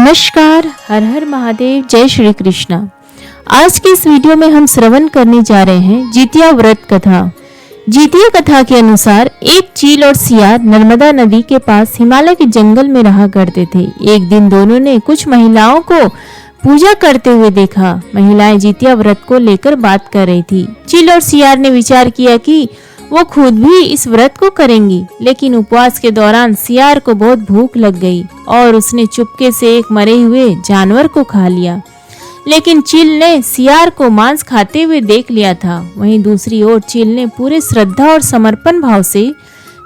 नमस्कार, हर हर महादेव, जय श्री कृष्णा। आज के इस वीडियो में हम श्रवण करने जा रहे हैं जितिया व्रत कथा। जितिया कथा के अनुसार एक चील और सियार नर्मदा नदी के पास हिमालय के जंगल में रहा करते थे। एक दिन दोनों ने कुछ महिलाओं को पूजा करते हुए देखा। महिलाएं जितिया व्रत को लेकर बात कर रही थी। चील और सियार ने विचार किया कि वो खुद भी इस व्रत को करेंगी, लेकिन उपवास के दौरान सियार को बहुत भूख लग गई और उसने चुपके से एक मरे हुए जानवर को खा लिया। लेकिन चील ने सियार को मांस खाते हुए देख लिया था। वहीं दूसरी ओर चील ने पूरे श्रद्धा और समर्पण भाव से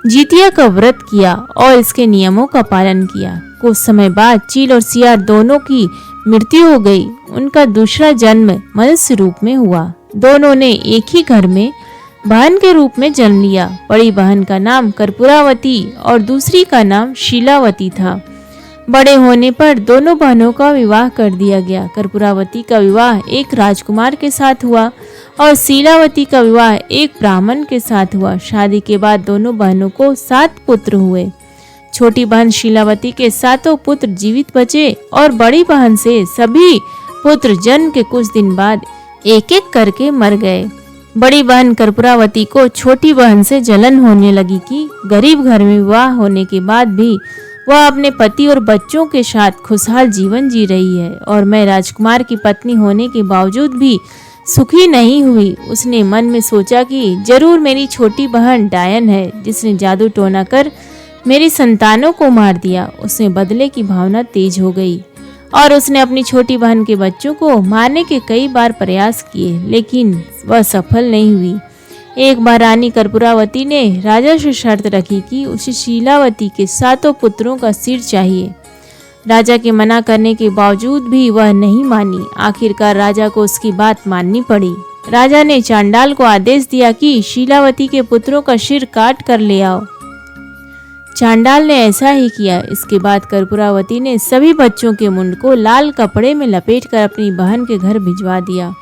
जितिया का व्रत किया और इसके नियमों का पालन किया। कुछ समय बाद चील और सियार दोनों की मृत्यु हो गई। उनका दूसरा जन्म मनुष्य रूप में हुआ। दोनों ने एक ही घर में बहन के रूप में जन्म लिया। बड़ी बहन का नाम कर्पूरावती और दूसरी का नाम शीलावती था। बड़े होने पर दोनों बहनों का विवाह कर दिया गया। कर्पूरावती का विवाह एक राजकुमार के साथ हुआ और शीलावती का विवाह एक ब्राह्मण के साथ हुआ। शादी के बाद दोनों बहनों को 7 पुत्र हुए। छोटी बहन शीलावती के 7 पुत्र जीवित बचे और बड़ी बहन से सभी पुत्र जन्म के कुछ दिन बाद एक एक करके मर गए। बड़ी बहन कर्पूरावती को छोटी बहन से जलन होने लगी कि गरीब घर में विवाह होने के बाद भी वह अपने पति और बच्चों के साथ खुशहाल जीवन जी रही है और मैं राजकुमार की पत्नी होने के बावजूद भी सुखी नहीं हुई। उसने मन में सोचा कि जरूर मेरी छोटी बहन डायन है, जिसने जादू टोना कर मेरी संतानों को मार दिया। उसमें बदले की भावना तेज हो गई और उसने अपनी छोटी बहन के बच्चों को मारने के कई बार प्रयास किए, लेकिन वह सफल नहीं हुई। एक बार रानी कर्पूरावती ने राजा से शर्त रखी कि उसे शीलावती के 7 पुत्रों का सिर चाहिए। राजा के मना करने के बावजूद भी वह नहीं मानी। आखिरकार राजा को उसकी बात माननी पड़ी। राजा ने चांडाल को आदेश दिया कि शीलावती के पुत्रों का सिर काट कर ले आओ। चांडाल ने ऐसा ही किया। इसके बाद कर्पूरावती ने सभी बच्चों के मुंड को लाल कपड़े में लपेटकर अपनी बहन के घर भिजवा दिया।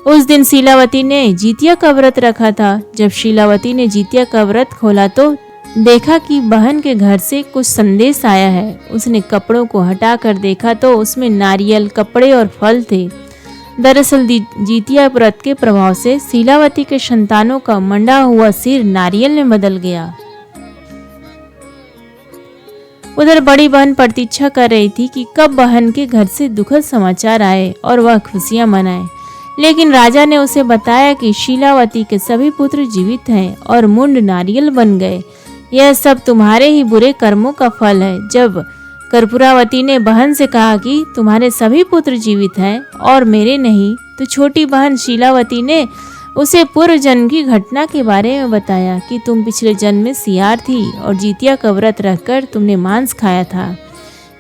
उस दिन शीलावती ने जितिया का व्रत रखा था। जब शीलावती ने जितिया का व्रत खोला तो देखा कि बहन के घर से कुछ संदेश आया है। उसने कपड़ों को हटाकर देखा तो उसमें नारियल, कपड़े और फल थे। दरअसल जितिया व्रत के प्रभाव से शीलावती के संतानों का मंडा हुआ सिर नारियल में बदल गया। उधर बड़ी बहन प्रतीक्षा कर रही थी कि कब बहन के घर से दुखद समाचार आए और वह खुशियां मनाए, लेकिन राजा ने उसे बताया कि शीलावती के सभी पुत्र जीवित हैं और मुंड नारियल बन गए। यह सब तुम्हारे ही बुरे कर्मों का फल है। जब कर्पूरावती ने बहन से कहा कि तुम्हारे सभी पुत्र जीवित हैं और मेरे नहीं, तो छोटी बहन शीलावती ने उसे पूर्व जन्म की घटना के बारे में बताया कि तुम पिछले जन्म में सियार थी और जितिया का व्रत रखकर तुमने मांस खाया था।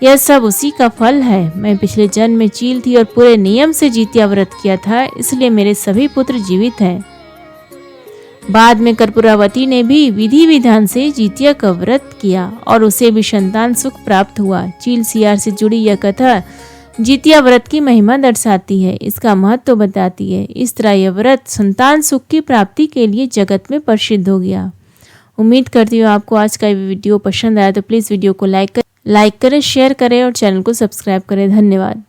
यह सब उसी का फल है। मैं पिछले जन्म में चील थी और पूरे नियम से जितिया व्रत किया था, इसलिए मेरे सभी पुत्र जीवित हैं। बाद में कर्पूरावती ने भी विधि विधान से जितिया का व्रत किया और उसे भी संतान सुख प्राप्त हुआ। चील सियार से जुड़ी यह कथा जितिया व्रत की महिमा दर्शाती है, इसका महत्व बताती है। इस तरह यह व्रत संतान सुख की प्राप्ति के लिए जगत में प्रसिद्ध हो गया। उम्मीद करती हूँ आपको आज का वीडियो पसंद आया, तो प्लीज़ वीडियो को लाइक करें, शेयर करें और चैनल को सब्सक्राइब करें। धन्यवाद।